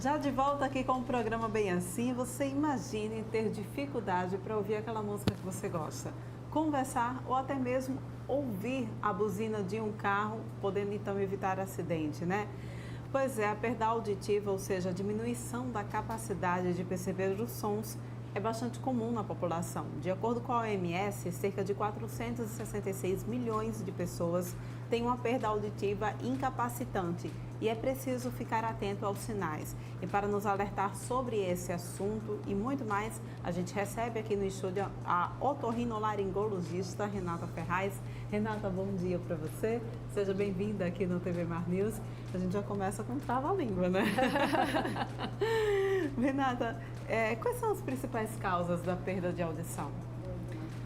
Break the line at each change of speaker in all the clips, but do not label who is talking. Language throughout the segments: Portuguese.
Já de volta aqui com o programa Bem Assim, você imagine ter dificuldade para ouvir aquela música que você gosta, conversar ou até mesmo ouvir a buzina de um carro, podendo então evitar acidente, né? Pois é, a perda auditiva, ou seja, a diminuição da capacidade de perceber os sons, é bastante comum na população. De acordo com a OMS, cerca de 466 milhões de pessoas têm uma perda auditiva incapacitante e é preciso ficar atento aos sinais. E para nos alertar sobre esse assunto e muito mais, a gente recebe aqui no estúdio a otorrinolaringologista Renata Ferraz. Renata, bom dia para você. Seja bem-vinda aqui no TV Mar News. A gente já começa com trava-língua, né? Renata, quais são as principais causas da perda de audição?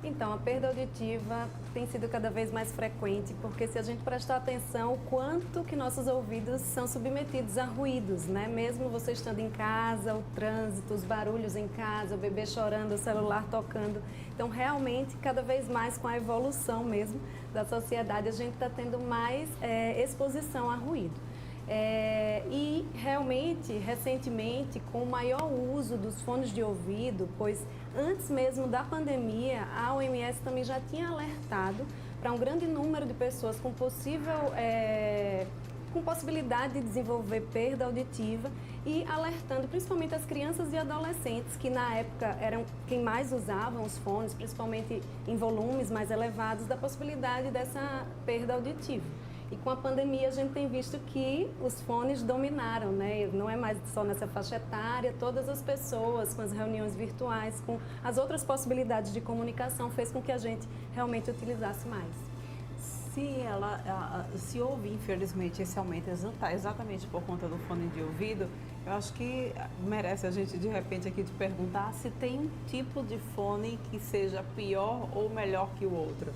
Então, a perda auditiva tem sido cada vez mais frequente, porque se a gente prestar atenção, o quanto que nossos ouvidos são submetidos a ruídos, né? Mesmo você estando em casa, o trânsito, os barulhos em casa, o bebê chorando, o celular tocando. Então, realmente, cada vez mais com a evolução mesmo da sociedade, a gente está tendo mais exposição a ruído. E realmente, recentemente, com o maior uso dos fones de ouvido, pois antes mesmo da pandemia, a OMS também já tinha alertado para um grande número de pessoas com possibilidade de desenvolver perda auditiva e alertando principalmente as crianças e adolescentes, que na época eram quem mais usavam os fones, principalmente em volumes mais elevados, da possibilidade dessa perda auditiva. E com a pandemia a gente tem visto que os fones dominaram, né? Não é mais só nessa faixa etária, todas as pessoas com as reuniões virtuais, com as outras possibilidades de comunicação, fez com que a gente realmente utilizasse mais.
Se houve, infelizmente, esse aumento exatamente por conta do fone de ouvido, eu acho que merece a gente, de repente, aqui te perguntar se tem um tipo de fone que seja pior ou melhor que o outro.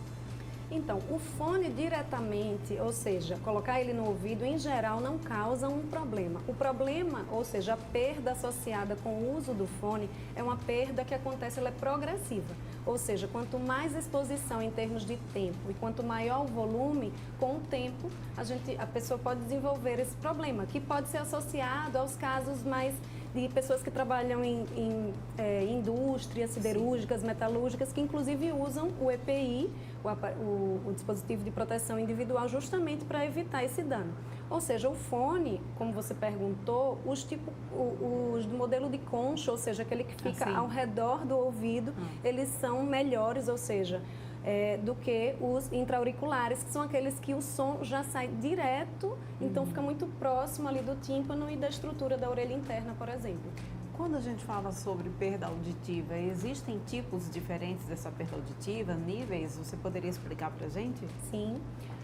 Então, o fone diretamente, ou seja, colocar ele no ouvido, em geral, não causa um problema. O problema, ou seja, a perda associada com o uso do fone, é uma perda que acontece, ela é progressiva. Ou seja, quanto mais exposição em termos de tempo e quanto maior o volume, com o tempo, a pessoa pode desenvolver esse problema, que pode ser associado aos casos mais de pessoas que trabalham em indústrias siderúrgicas, metalúrgicas, que inclusive usam o EPI, o dispositivo de proteção individual, justamente para evitar esse dano. Ou seja, o fone, como você perguntou, os do modelo de concha, ou seja, aquele que fica ao redor do ouvido, eles são melhores, ou seja, do que os intra-auriculares, que são aqueles que o som já sai direto, então fica muito próximo ali do tímpano e da estrutura da orelha interna, por exemplo.
Quando a gente fala sobre perda auditiva, existem tipos diferentes dessa perda auditiva, níveis? Você poderia explicar para a gente?
Sim.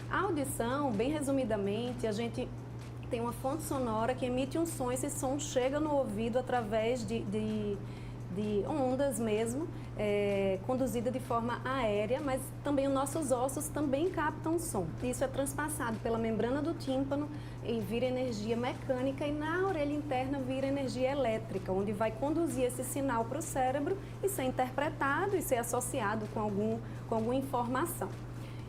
A audição, bem resumidamente, a gente tem uma fonte sonora que emite um som, esse som chega no ouvido através de ondas mesmo, conduzida de forma aérea, mas também os nossos ossos também captam som. Isso é transpassado pela membrana do tímpano e vira energia mecânica, e na orelha interna vira energia elétrica, onde vai conduzir esse sinal para o cérebro e ser interpretado e ser associado com alguma informação.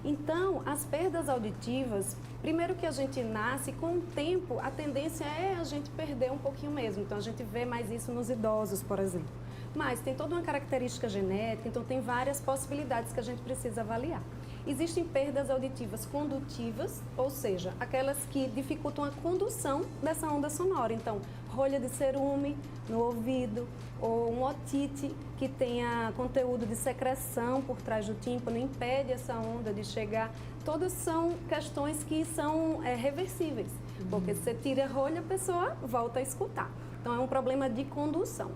Então, as perdas auditivas, primeiro que a gente nasce, com o tempo a tendência é a gente perder um pouquinho mesmo. Então, a gente vê mais isso nos idosos, por exemplo. Mas tem toda uma característica genética, então tem várias possibilidades que a gente precisa avaliar. Existem perdas auditivas condutivas, ou seja, aquelas que dificultam a condução dessa onda sonora. Então, rolha de cerume no ouvido, ou um otite que tenha conteúdo de secreção por trás do tímpano, impede essa onda de chegar. Todas são questões que são reversíveis, porque se você tira a rolha, a pessoa volta a escutar. Então, é um problema de condução.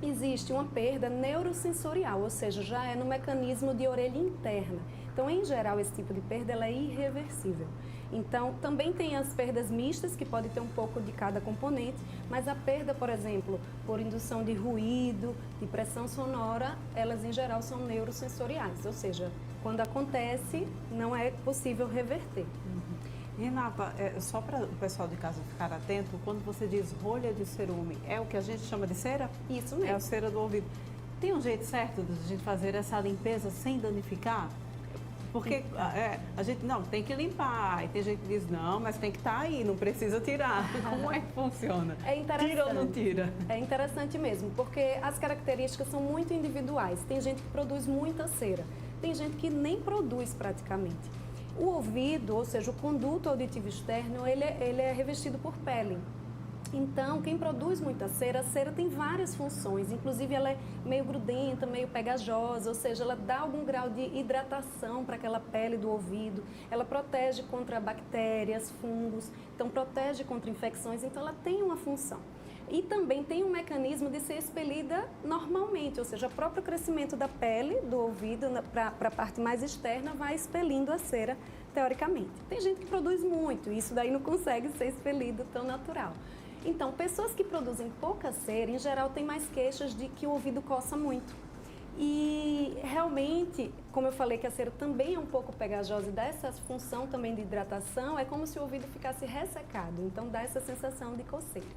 Existe uma perda neurosensorial, ou seja, já é no mecanismo de orelha interna. Então, em geral, esse tipo de perda ela é irreversível. Então, também tem as perdas mistas, que pode ter um pouco de cada componente, mas a perda, por exemplo, por indução de ruído, de pressão sonora, elas em geral são neurosensoriais, ou seja, quando acontece, não é possível reverter.
Renata, só para o pessoal de casa ficar atento, quando você diz rolha de cerume, é o que a gente chama de cera?
Isso mesmo.
É a cera do ouvido. Tem um jeito certo de a gente fazer essa limpeza sem danificar? Porque a gente, não, tem que limpar. E tem gente que diz, não, mas tem que estar aí, não precisa tirar. Como é que funciona?
É interessante.
Tira ou não tira?
É interessante mesmo, porque as características são muito individuais. Tem gente que produz muita cera, tem gente que nem produz praticamente. O ouvido, ou seja, o conduto auditivo externo, ele é revestido por pele. Então, quem produz muita cera, a cera tem várias funções, inclusive ela é meio grudenta, meio pegajosa, ou seja, ela dá algum grau de hidratação para aquela pele do ouvido, ela protege contra bactérias, fungos, então protege contra infecções, então ela tem uma função. E também tem um mecanismo de ser expelida normalmente, ou seja, o próprio crescimento da pele do ouvido para a parte mais externa vai expelindo a cera, teoricamente. Tem gente que produz muito, e isso daí não consegue ser expelido tão natural. Então, pessoas que produzem pouca cera, em geral, têm mais queixas de que o ouvido coça muito. E realmente, como eu falei que a cera também é um pouco pegajosa e dá essa função também de hidratação, é como se o ouvido ficasse ressecado, então dá essa sensação de coceira.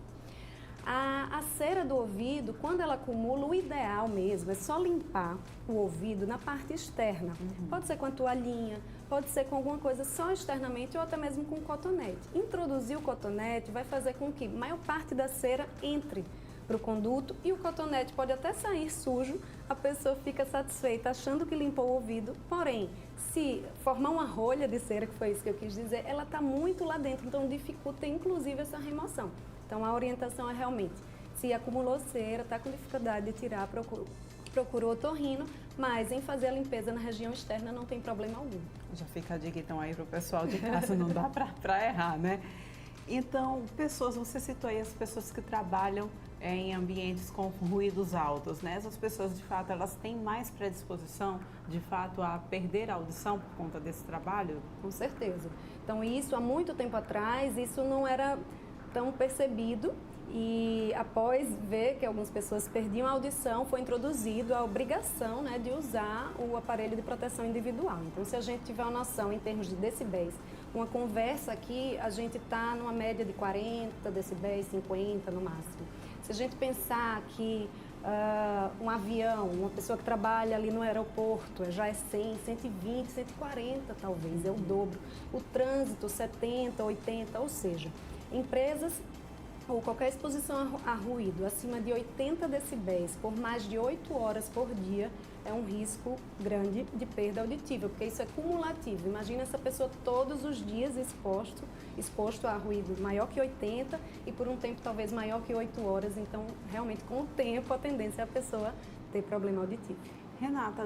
A cera do ouvido, quando ela acumula, o ideal mesmo é só limpar o ouvido na parte externa. Pode ser com a toalhinha, pode ser com alguma coisa só externamente ou até mesmo com cotonete. Introduzir o cotonete vai fazer com que a maior parte da cera entre para o conduto e o cotonete pode até sair sujo, a pessoa fica satisfeita achando que limpou o ouvido, porém, se formar uma rolha de cera, que foi isso que eu quis dizer, ela está muito lá dentro, então dificulta inclusive essa remoção. Então, a orientação é realmente, se acumulou cera, está com dificuldade de tirar, procura o otorrino, mas em fazer a limpeza na região externa não tem problema algum.
Já fica a dica então aí para o pessoal de casa, não dá para errar, né? Então, você citou aí as pessoas que trabalham em ambientes com ruídos altos, né? Essas pessoas, de fato, elas têm mais predisposição, de fato, a perder a audição por conta desse trabalho?
Com certeza. Então, isso há muito tempo atrás, isso não era tão percebido e após ver que algumas pessoas perdiam a audição, foi introduzido a obrigação, né, de usar o aparelho de proteção individual. Então, se a gente tiver uma noção em termos de decibéis, uma conversa aqui, a gente está numa média de 40 decibéis, 50 no máximo. Se a gente pensar que um avião, uma pessoa que trabalha ali no aeroporto, já é 100, 120, 140 talvez, é o dobro. O trânsito, 70, 80, ou seja, empresas ou qualquer exposição a ruído acima de 80 decibéis por mais de 8 horas por dia é um risco grande de perda auditiva, porque isso é cumulativo. Imagina essa pessoa todos os dias exposto a ruído maior que 80 e por um tempo talvez maior que 8 horas. Então, realmente, com o tempo, a tendência é a pessoa ter problema auditivo.
Renata,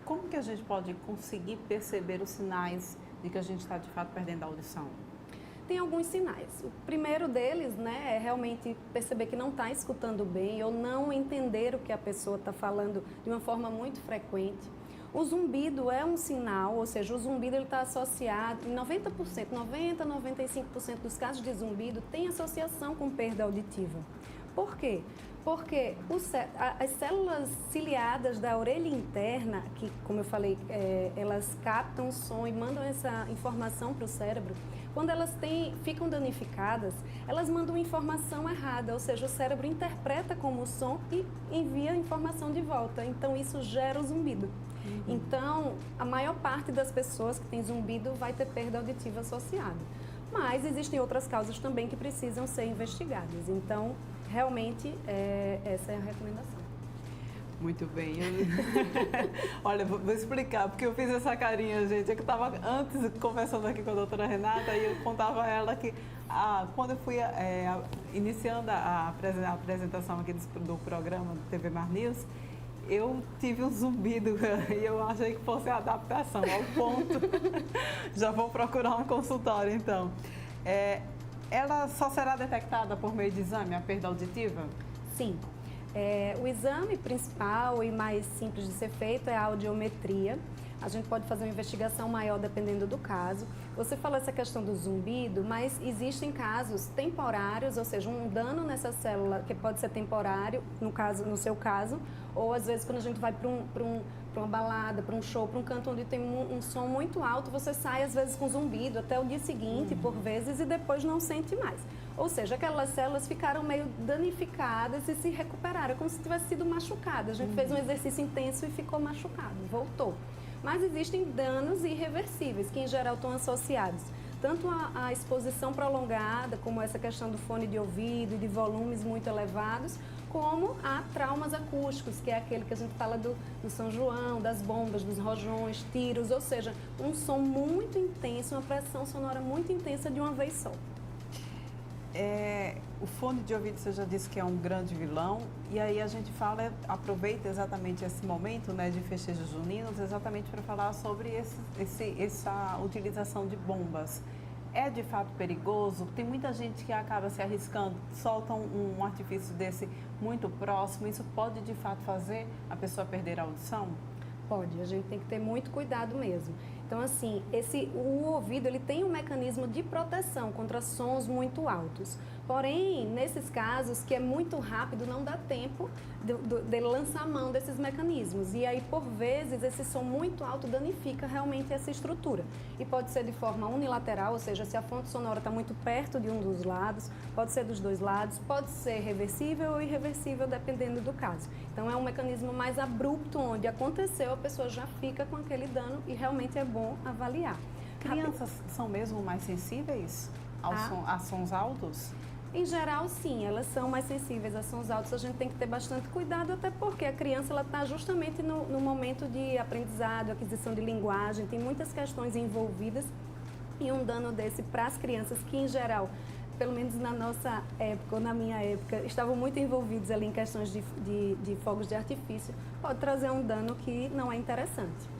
como que a gente pode conseguir perceber os sinais de que a gente está, de fato, perdendo a audição?
Tem alguns sinais. O primeiro deles, né, é realmente perceber que não está escutando bem ou não entender o que a pessoa está falando de uma forma muito frequente. O zumbido é um sinal, ou seja, o zumbido está associado, em 90%, 90% a 95% dos casos de zumbido tem associação com perda auditiva. Por quê? Porque as células ciliadas da orelha interna, que, como eu falei, elas captam o som e mandam essa informação para o cérebro, quando elas ficam danificadas, elas mandam informação errada, ou seja, o cérebro interpreta como som e envia a informação de volta. Então, isso gera o zumbido. Então, a maior parte das pessoas que tem zumbido vai ter perda auditiva associada. Mas existem outras causas também que precisam ser investigadas. Então, realmente, essa é a recomendação.
Muito bem. Olha, vou explicar, porque eu fiz essa carinha, gente. É que eu estava antes conversando aqui com a doutora Renata e eu contava a ela que quando eu fui iniciando a apresentação aqui do programa do TV Mar News, eu tive um zumbido e eu achei que fosse a adaptação ao ponto. Já vou procurar um consultório, então. Ela só será detectada por meio de exame, a perda auditiva?
Sim. O exame principal e mais simples de ser feito é a audiometria. A gente pode fazer uma investigação maior dependendo do caso. Você falou essa questão do zumbido, mas existem casos temporários, ou seja, um dano nessa célula que pode ser temporário, no seu caso, ou às vezes quando a gente vai para uma balada, para um show, para um canto onde tem um som muito alto, você sai às vezes com zumbido até o dia seguinte, por vezes, e depois não sente mais. Ou seja, aquelas células ficaram meio danificadas e se recuperaram, como se tivesse sido machucada. A gente fez um exercício intenso e ficou machucado, voltou. Mas existem danos irreversíveis, que em geral estão associados tanto à exposição prolongada, como essa questão do fone de ouvido e de volumes muito elevados, como a traumas acústicos, que é aquele que a gente fala do São João, das bombas, dos rojões, tiros, ou seja, um som muito intenso, uma pressão sonora muito intensa de uma vez só.
O fone de ouvido, você já disse que é um grande vilão, e aí a gente aproveita exatamente esse momento, né, de festejos juninos, exatamente para falar sobre essa utilização de bombas. É de fato perigoso? Tem muita gente que acaba se arriscando, solta um artifício desse muito próximo, isso pode de fato fazer a pessoa perder a audição?
Pode, a gente tem que ter muito cuidado mesmo. Então, assim, o ouvido ele tem um mecanismo de proteção contra sons muito altos. Porém, nesses casos que é muito rápido, não dá tempo de lançar mão desses mecanismos. E aí, por vezes, esse som muito alto danifica realmente essa estrutura. E pode ser de forma unilateral, ou seja, se a fonte sonora está muito perto de um dos lados, pode ser dos dois lados, pode ser reversível ou irreversível, dependendo do caso. Então, é um mecanismo mais abrupto, onde aconteceu, a pessoa já fica com aquele dano e realmente é bom avaliar.
Crianças são mesmo mais sensíveis a sons altos?
Em geral, sim, elas são mais sensíveis a sons altos. A gente tem que ter bastante cuidado, até porque a criança está justamente no momento de aprendizado, aquisição de linguagem, tem muitas questões envolvidas, e um dano desse para as crianças que, em geral, pelo menos na nossa época ou na minha época, estavam muito envolvidos ali em questões de fogos de artifício, pode trazer um dano que não é interessante.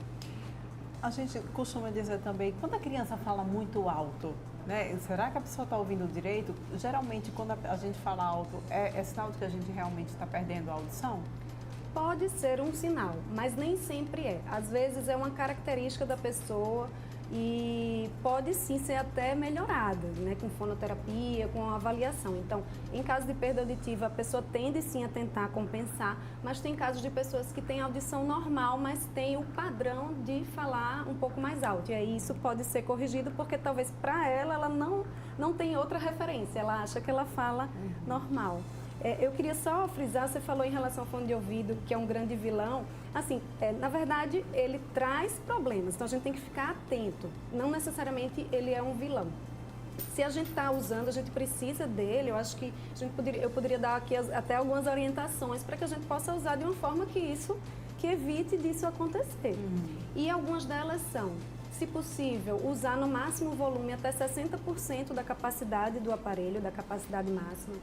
A gente costuma dizer também, quando a criança fala muito alto, né? Será que a pessoa está ouvindo direito? Geralmente, quando a gente fala alto, é sinal de que a gente realmente está perdendo a audição?
Pode ser um sinal, mas nem sempre é. Às vezes é uma característica da pessoa e pode sim ser até melhorada, né, com fonoterapia, com avaliação. Então, em caso de perda auditiva, a pessoa tende sim a tentar compensar, mas tem casos de pessoas que têm audição normal, mas têm o padrão de falar um pouco mais alto. E aí isso pode ser corrigido porque talvez para ela não tem outra referência, ela acha que ela fala normal. Eu queria só frisar, você falou em relação ao fone de ouvido, que é um grande vilão. Assim, na verdade, ele traz problemas, então a gente tem que ficar atento. Não necessariamente ele é um vilão. Se a gente está usando, a gente precisa dele, eu acho que eu poderia dar aqui até algumas orientações para que a gente possa usar de uma forma que evite disso acontecer. E algumas delas são, se possível, usar no máximo volume até 60% da capacidade do aparelho, da capacidade máxima.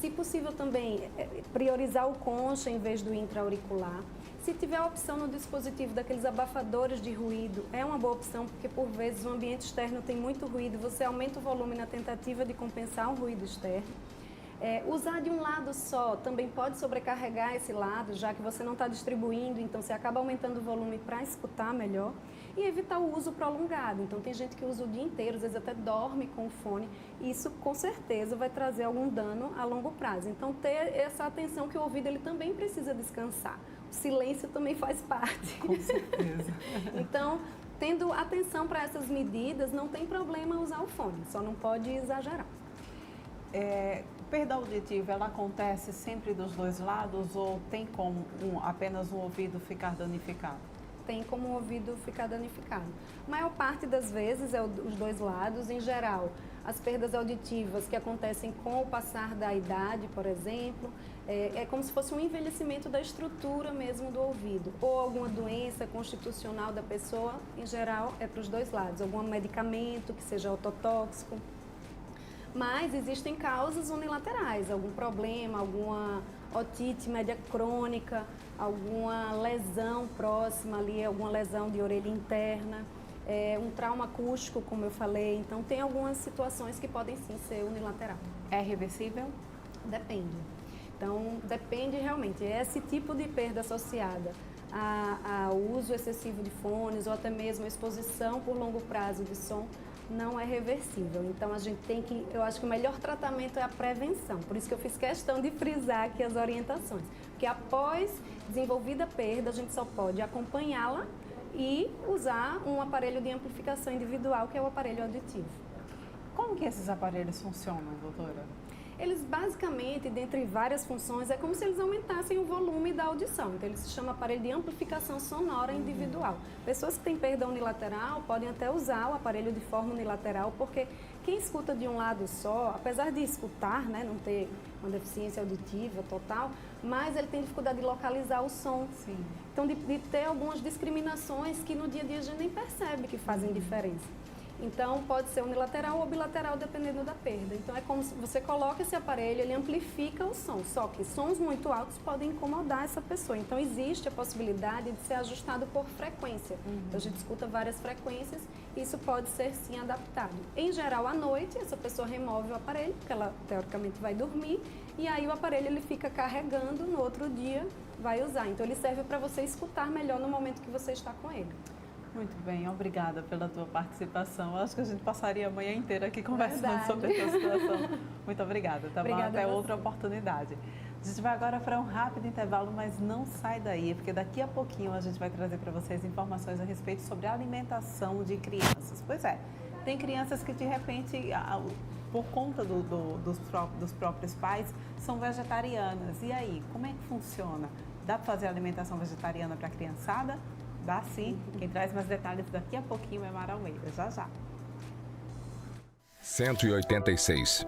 Se possível também, priorizar o concha em vez do intra-auricular. Se tiver a opção no dispositivo daqueles abafadores de ruído, é uma boa opção, porque por vezes o ambiente externo tem muito ruído, você aumenta o volume na tentativa de compensar o ruído externo. Usar de um lado só também pode sobrecarregar esse lado, já que você não está distribuindo, então você acaba aumentando o volume para escutar melhor. E evitar o uso prolongado. Então, tem gente que usa o dia inteiro, às vezes até dorme com o fone, e isso com certeza vai trazer algum dano a longo prazo. Então, ter essa atenção que o ouvido ele também precisa descansar. O silêncio também faz parte.
Com certeza.
Então, tendo atenção para essas medidas, não tem problema usar o fone, só não pode exagerar.
Perda auditiva, ela acontece sempre dos dois lados ou tem como apenas um ouvido ficar danificado?
Tem como o ouvido ficar danificado. A maior parte das vezes é os dois lados. Em geral, as perdas auditivas que acontecem com o passar da idade, por exemplo, é como se fosse um envelhecimento da estrutura mesmo do ouvido. Ou alguma doença constitucional da pessoa, em geral, é para os dois lados. Algum medicamento que seja ototóxico. Mas existem causas unilaterais, algum problema, alguma otite média crônica, alguma lesão próxima ali, alguma lesão de orelha interna, um trauma acústico, como eu falei. Então, tem algumas situações que podem sim ser unilateral.
É reversível?
Depende. Então, depende realmente. Esse tipo de perda associada ao uso excessivo de fones ou até mesmo a exposição por longo prazo de som não é reversível. Então, a gente tem que... Eu acho que o melhor tratamento é a prevenção. Por isso que eu fiz questão de frisar aqui as orientações. Porque após desenvolvida a perda, a gente só pode acompanhá-la e usar um aparelho de amplificação individual, que é o aparelho auditivo.
Como que esses aparelhos funcionam, doutora?
Eles basicamente, dentre várias funções, é como se eles aumentassem o volume da audição. Então ele se chama aparelho de amplificação sonora individual. Pessoas que têm perda unilateral podem até usar o aparelho de forma unilateral, porque quem escuta de um lado só, apesar de escutar, né, não ter uma deficiência auditiva total, mas ele tem dificuldade de localizar o som.
Sim.
Então, de ter algumas discriminações que no dia a dia a gente nem percebe que fazem diferença. Então, pode ser unilateral ou bilateral, dependendo da perda. Então, é como se você coloca esse aparelho, ele amplifica o som. Só que sons muito altos podem incomodar essa pessoa. Então, existe a possibilidade de ser ajustado por frequência. Então, a gente escuta várias frequências e isso pode ser, sim, adaptado. Em geral, à noite, essa pessoa remove o aparelho, porque ela, teoricamente, vai dormir. E aí, o aparelho ele fica carregando, no outro dia, vai usar. Então, ele serve para você escutar melhor no momento que você está com ele.
Muito bem, obrigada pela tua participação. Acho que a gente passaria a manhã inteira aqui conversando
Verdade.
sobre a tua situação. Muito obrigada, tá bom?
Obrigada
Até
a você.
outra oportunidade. A gente vai agora para um rápido intervalo, mas não sai daí, porque daqui a pouquinho a gente vai trazer para vocês informações a respeito sobre a alimentação de crianças. Pois é, tem crianças que de repente, por conta dos próprios pais, são vegetarianas. E aí, como é que funciona? Dá para fazer alimentação vegetariana para a criançada? Dá sim. Quem traz mais detalhes daqui a pouquinho é Mara Almeida. Já, já.
186.